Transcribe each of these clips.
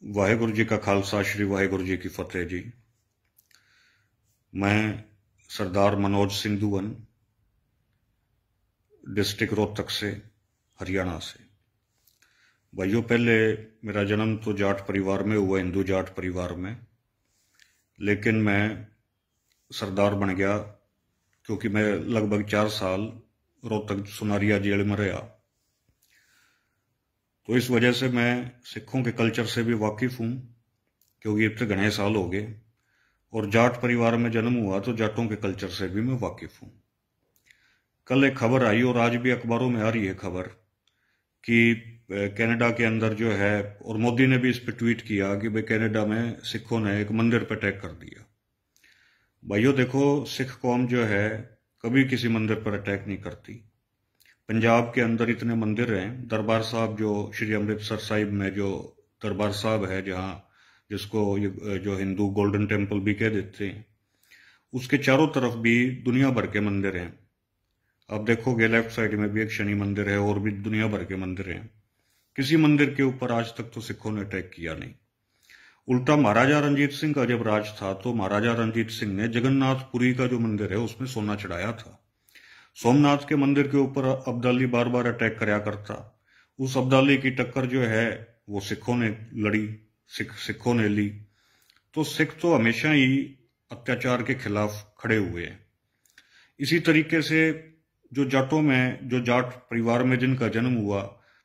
वाहेगुरु जी का खालसा श्री वाहेगुरु जी की फतेह जी। मैं सरदार मनोज सिंह दुवन, डिस्ट्रिक्ट रोहतक से, हरियाणा से। भाइयों, पहले मेरा जन्म तो जाट परिवार में हुआ, हिंदू जाट परिवार में, लेकिन मैं सरदार बन गया क्योंकि मैं लगभग 4 साल रोहतक सुनारिया जेल में रहा। तो इस वजह से मैं सिखों के कल्चर से भी वाकिफ हूं, क्योंकि इतने घने साल हो गए, और जाट परिवार में जन्म हुआ तो जाटों के कल्चर से भी मैं वाकिफ हूं। कल एक खबर आई और आज भी अखबारों में आ रही है खबर कि कनाडा के अंदर जो है, और मोदी ने भी इस पर ट्वीट किया कि भाई कनाडा में सिखों ने एक मंदिर पर अटैक कर दिया। भाइयों देखो, सिख कौम जो है कभी किसी मंदिर पर अटैक नहीं करती। पंजाब के अंदर इतने मंदिर हैं, दरबार साहब जो श्री अमृतसर साहिब में जो दरबार साहब है, जहां जिसको जो हिंदू गोल्डन टेम्पल भी कह देते हैं, उसके चारों तरफ भी दुनिया भर के मंदिर हैं। आप देखोगे लेफ्ट साइड में भी एक शनि मंदिर है, और भी दुनिया भर के मंदिर हैं। किसी मंदिर के ऊपर आज तक तो सिखों ने अटैक किया नहीं। उल्टा महाराजा रंजीत सिंह का जब राज था तो महाराजा रंजीत सिंह ने जगन्नाथपुरी का जो मंदिर है उसमें सोना चढ़ाया था। सोमनाथ के मंदिर के ऊपर अब्दाली बार बार अटैक कराया करता। उस अब्दाली की टक्कर जो है वो सिखों ने लड़ी, सिखों ने ली। तो सिख तो हमेशा ही अत्याचार के खिलाफ खड़े हुए हैं। इसी तरीके से जो जाटों में, जो जाट परिवार में जिनका जन्म हुआ,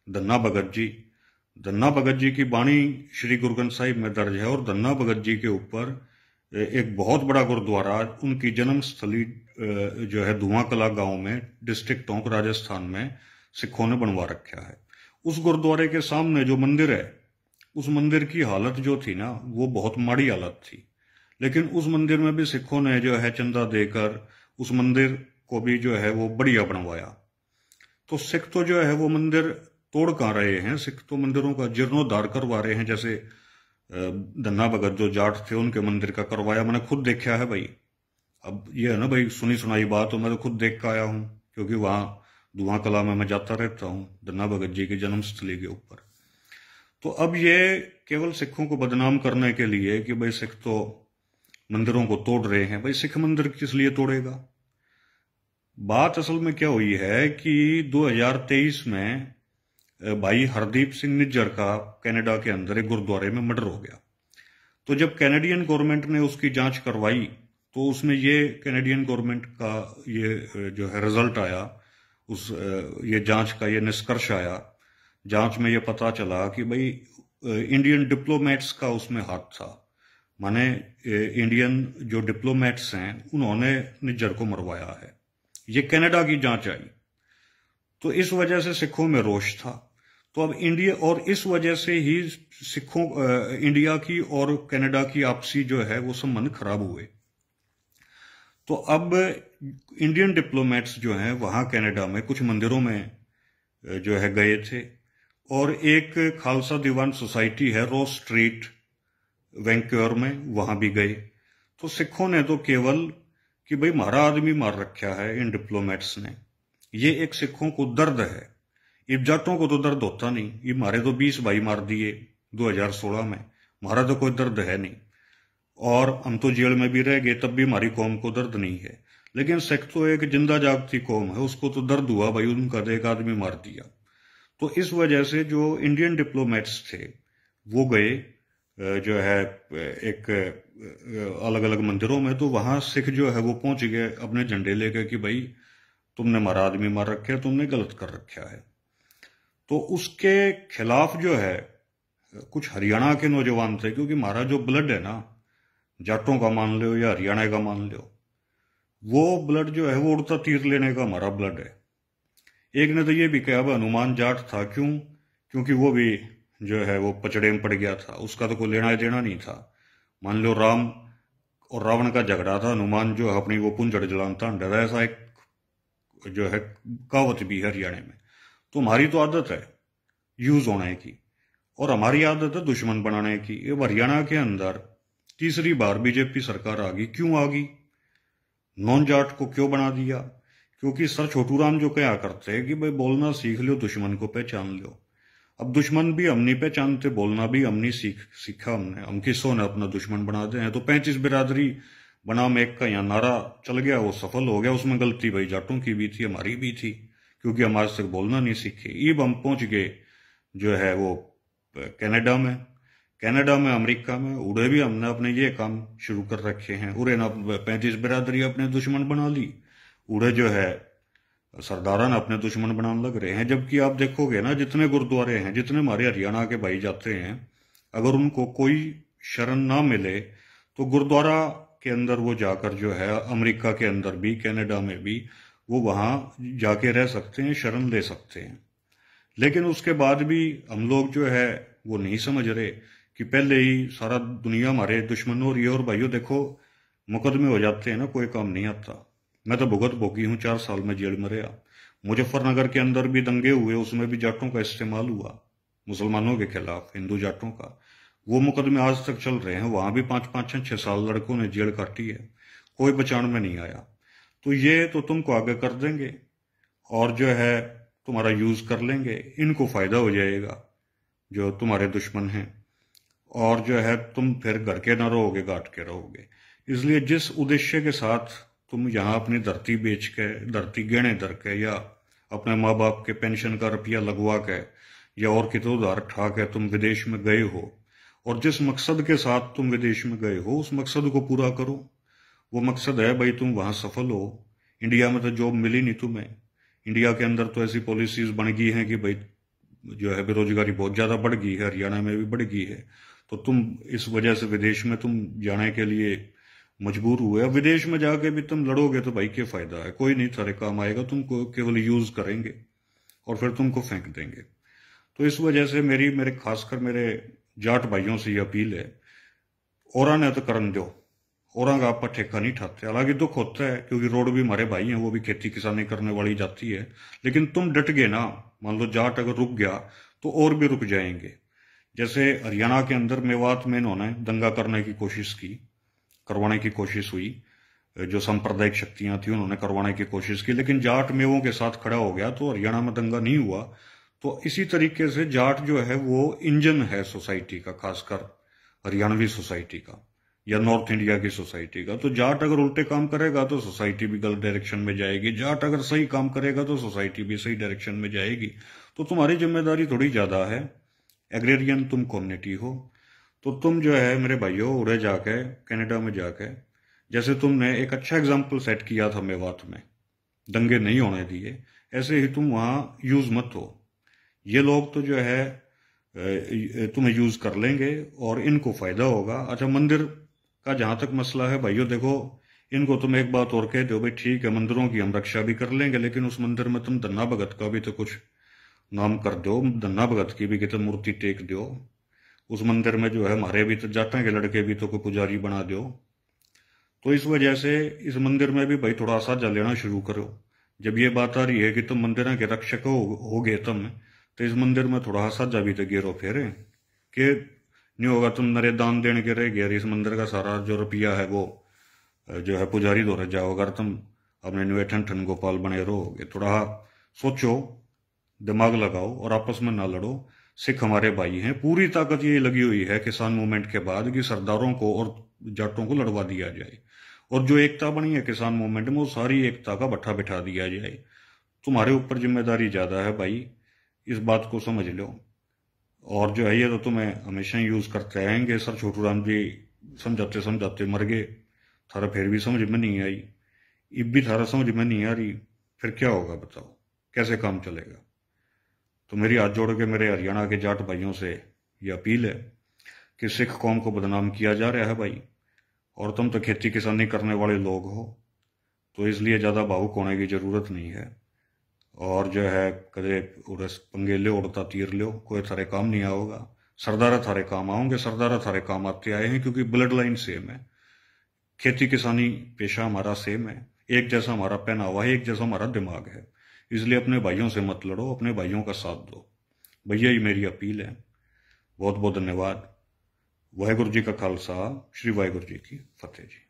धन्ना भगत जी की बाणी श्री गुरु ग्रंथ साहिब में दर्ज है, और धन्ना भगत जी के ऊपर एक बहुत बड़ा गुरुद्वारा उनकी जन्म स्थली जो है धुआं कला गांव में, डिस्ट्रिक्ट टोंक, राजस्थान में सिखों ने बनवा रखा है। उस गुरुद्वारे के सामने जो मंदिर है, उस मंदिर की हालत जो थी ना, वो बहुत माड़ी हालत थी। लेकिन उस मंदिर में भी सिखों ने जो है चंदा देकर उस मंदिर को भी जो है वो बढ़िया बनवाया। तो सिख तो जो है वो मंदिर तोड़ कहां रहे हैं, सिख तो मंदिरों का जीर्णोद्धार करवा रहे हैं। जैसे धन्ना भगत जो जाट थे उनके मंदिर का करवाया, मैंने खुद देखा है भाई। अब ये है ना भाई, सुनी सुनाई बात, तो मैं तो खुद देख के आया हूं, क्योंकि वहां धुआं कला में मैं जाता रहता हूं, धन्ना भगत जी की जन्मस्थली के ऊपर। तो अब ये केवल सिखों को बदनाम करने के लिए कि भाई सिख तो मंदिरों को तोड़ रहे हैं, भाई सिख मंदिर किस लिए तोड़ेगा। बात असल में क्या हुई है कि 2023 में भाई हरदीप सिंह निज्जर का कनाडा के अंदर एक गुरुद्वारे में मर्डर हो गया। तो जब कैनेडियन गवर्नमेंट ने उसकी जांच करवाई तो उसमें ये कैनेडियन गवर्नमेंट का ये जो है रिजल्ट आया, उस ये जांच का ये निष्कर्ष आया। जांच में ये पता चला कि भाई इंडियन डिप्लोमेट्स का उसमें हाथ था। माने इंडियन जो डिप्लोमेट्स हैं उन्होंने निज्जर को मरवाया है। ये कनाडा की जांच आई। तो इस वजह से सिखों में रोष था। तो अब इंडिया, और इस वजह से ही सिखों इंडिया की और कनाडा की आपसी जो है वो संबंध खराब हुए। तो अब इंडियन डिप्लोमेट्स जो हैं वहां कनाडा में कुछ मंदिरों में जो है गए थे, और एक खालसा दीवान सोसाइटी है रोज स्ट्रीट वैंक्योर में, वहां भी गए। तो सिखों ने तो केवल कि भाई हमारा आदमी मार रखा है इन डिप्लोमेट्स ने, ये एक सिखों को दर्द है। इब जाटों को तो दर्द होता नहीं, ये मारे तो 20 भाई मार दिए 2016 में, हमारा तो कोई दर्द है नहीं, और हम तो जेल में भी रह गए तब भी हमारी कौम को दर्द नहीं है। लेकिन सिख तो एक जिंदा जागती कौम है, उसको तो दर्द हुआ भाई, उनका तो एक आदमी मार दिया। तो इस वजह से जो इंडियन डिप्लोमेट्स थे वो गए जो है एक अलग अलग मंदिरों में। तो वहां सिख जो है वो पहुंच गए अपने झंडे लेकर कि भाई तुमने हमारा आदमी मार रखा है, तुमने गलत कर रखा है। तो उसके खिलाफ जो है कुछ हरियाणा के नौजवान थे, क्योंकि हमारा जो ब्लड है ना, जाटों का मान लो या हरियाणा का मान लो, वो ब्लड जो है वो उड़ता तीर लेने का हमारा ब्लड है। एक ने तो ये भी कहा भाई हनुमान जाट था, क्यों? क्योंकि वो भी जो है वो पचड़े में पड़ गया था, उसका तो कोई लेना देना नहीं था। मान लो राम और रावण का झगड़ा था, हनुमान जो अपनी वो पुंजड़ जलाता डरा, ऐसा एक जो है कहावत भी है हरियाणा में। तो हमारी तो आदत है यूज होने की, और हमारी आदत है दुश्मन बनाने की। ये हरियाणा के अंदर तीसरी बार बीजेपी सरकार आ गई। क्यों आ गई? नॉन जाट को क्यों बना दिया? क्योंकि सर छोटूराम जो कहा करते हैं कि भाई बोलना सीख लो, दुश्मन को पहचान लो। अब दुश्मन भी हम नहीं पहचानते, बोलना भी हम नहीं सीखा हमने, हम किसों ने अपना दुश्मन बना दे हैं। तो 35 बिरादरी बनाम एक का यहाँ नारा चल गया, वो सफल हो गया। उसमें गलती भाई जाटों की भी थी, हमारी भी थी, क्योंकि हम आज तक बोलना नहीं सीखे। ईब हम पहुंच गए जो है वो कनाडा में, अमेरिका में, उड़े भी हमने अपने ये काम शुरू कर रखे हैं। उड़े ना 35 बिरादरी अपने दुश्मन बना ली, उड़े जो है सरदारान अपने दुश्मन बनाने लग रहे हैं। जबकि आप देखोगे ना, जितने गुरुद्वारे हैं, जितने हमारे हरियाणा के भाई जाते हैं, अगर उनको कोई शरण ना मिले तो गुरुद्वारा के अंदर वो जाकर जो है, अमेरिका के अंदर भी, कनाडा में भी, वो वहां जाके रह सकते हैं, शरण ले सकते हैं। लेकिन उसके बाद भी हम लोग जो है वो नहीं समझ रहे कि पहले ही सारा दुनिया हमारे दुश्मन हो रही है। और भाइयों देखो, मुकदमे हो जाते हैं ना, कोई काम नहीं आता। मैं तो भुगत भोगी हूं, 4 साल में जेल में रहा। मुजफ्फरनगर के अंदर भी दंगे हुए, उसमें भी जाटों का इस्तेमाल हुआ, मुसलमानों के खिलाफ, हिंदू जाटों का। वो मुकदमे आज तक चल रहे हैं, वहां भी 5-5, 6-6 साल लड़कों ने जेल काटी है, कोई बचाने में नहीं आया। तो ये तो तुमको आगे कर देंगे और जो है तुम्हारा यूज कर लेंगे, इनको फायदा हो जाएगा जो तुम्हारे दुश्मन हैं, और जो है तुम फिर घर के ना रहोगे, घाट के रहोगे। इसलिए जिस उद्देश्य के साथ तुम यहाँ अपनी धरती बेच के, धरती गहने धर के, या अपने माँ बाप के पेंशन का रुपया लगवा के, या और कितों उधार ठा के तुम विदेश में गए हो, और जिस मकसद के साथ तुम विदेश में गए हो, उस मकसद को पूरा करो। वो मकसद है भाई तुम वहां सफल हो। इंडिया में तो जॉब मिली नहीं तुम्हें। इंडिया के अंदर तो ऐसी पॉलिसीज बन गई हैं कि भाई जो है बेरोजगारी बहुत ज्यादा बढ़ गई है, हरियाणा में भी बढ़ गई है। तो तुम इस वजह से विदेश में तुम जाने के लिए मजबूर हुए। अब विदेश में जाके भी तुम लड़ोगे तो भाई क्या फायदा है, कोई नहीं थारे काम आएगा, तुमको केवल यूज करेंगे और फिर तुमको फेंक देंगे। तो इस वजह से मेरे खासकर मेरे जाट भाइयों से ये अपील है, औरा ने तो करन दो, औरा का आप ठेका नहीं ठाते। हालांकि दुख होता है क्योंकि रोड भी हमारे भाई हैं, वो भी खेती किसानी करने वाली जाती है, लेकिन तुम डट गए ना। मान लो जाट अगर रुक गया तो और भी रुक जाएंगे। जैसे हरियाणा के अंदर मेवात में इन्होंने दंगा करने की कोशिश की, करवाने की कोशिश हुई, जो सांप्रदायिक शक्तियां थी उन्होंने करवाने की कोशिश की, लेकिन जाट मेवों के साथ खड़ा हो गया तो हरियाणा में दंगा नहीं हुआ। तो इसी तरीके से जाट जो है वो इंजन है सोसाइटी का, खासकर हरियाणवी सोसाइटी का या नॉर्थ इंडिया की सोसाइटी का। तो जाट अगर उल्टे काम करेगा तो सोसाइटी भी गलत डायरेक्शन में जाएगी, जाट अगर सही काम करेगा तो सोसाइटी भी सही डायरेक्शन में जाएगी। तो तुम्हारी जिम्मेदारी थोड़ी ज्यादा है, एग्रेरियन तुम कम्युनिटी हो। तो तुम जो है मेरे भाइयों, उड़े जाके, कनाडा में जाके, जैसे तुमने एक अच्छा एग्जाम्पल सेट किया था मेवात में, दंगे नहीं होने दिए, ऐसे ही तुम वहां यूज मत हो। ये लोग तो जो है तुम्हें यूज कर लेंगे और इनको फायदा होगा। अच्छा, मंदिर का जहां तक मसला है भाइयों, देखो इनको तुम एक बात और कह दो, भाई ठीक है मंदिरों की हम रक्षा भी कर लेंगे, लेकिन उस मंदिर में तुम धन्ना भगत का भी तो कुछ नाम कर दो, धन्ना भगत की भी कितने मूर्ति टेक दो। उस मंदिर में जो है हमारे भी तो जाटे के लड़के भी तो कोई पुजारी बना दो। तो इस वजह से इस मंदिर में भी भाई थोड़ा साझा लेना शुरू करो। जब ये बात आ रही है कि तुम मंदिर के रक्षक हो गए तुम, तो इस मंदिर में थोड़ा साझा भी तो गेरो फेरे कि नहीं होगा तुम नरे दान देने के रह गए, इस मंदिर का सारा जो रुपया है वो जो है पुजारी दो जाओ। अगर तुम अपने न्यू ठन गोपाल बने रहोगे, थोड़ा सोचो, दिमाग लगाओ और आपस में ना लड़ो। सिख हमारे भाई हैं, पूरी ताकत ये लगी हुई है किसान मूवमेंट के बाद कि सरदारों को और जाटों को लड़वा दिया जाए, और जो एकता बनी है किसान मूवमेंट में वो सारी एकता का भट्ठा बिठा दिया जाए। तुम्हारे ऊपर जिम्मेदारी ज्यादा है भाई, इस बात को समझ लो। और जो है ये तो तुम्हें हमेशा यूज करते रहेंगे। सर छोटू राम जी समझाते समझाते मर गए, थारा फिर भी समझ में नहीं आई, अब भी थारा समझ में नहीं आ रही, फिर क्या होगा बताओ, कैसे काम चलेगा। तो मेरी हाथ जोड़ के मेरे हरियाणा के जाट भाइयों से ये अपील है कि सिख कौम को बदनाम किया जा रहा है भाई, और तुम तो खेती किसानी करने वाले लोग हो, तो इसलिए ज्यादा भावुक होने की जरूरत नहीं है। और जो है कदे उड़स पंगे लो, उड़ता तीर लो, कोई थारे काम नहीं आओगा। सरदारा थारे काम आओगे, सरदारा थारे काम आते आए हैं, क्योंकि ब्लड लाइन सेम है, खेती किसानी पेशा हमारा सेम है, एक जैसा हमारा पहनावा है, एक जैसा हमारा दिमाग है। इसलिए अपने भाइयों से मत लड़ो, अपने भाइयों का साथ दो भैया, ये मेरी अपील है। बहुत बहुत धन्यवाद। वाहेगुरु जी का खालसा, श्री वाहेगुरु जी की फतेह जी।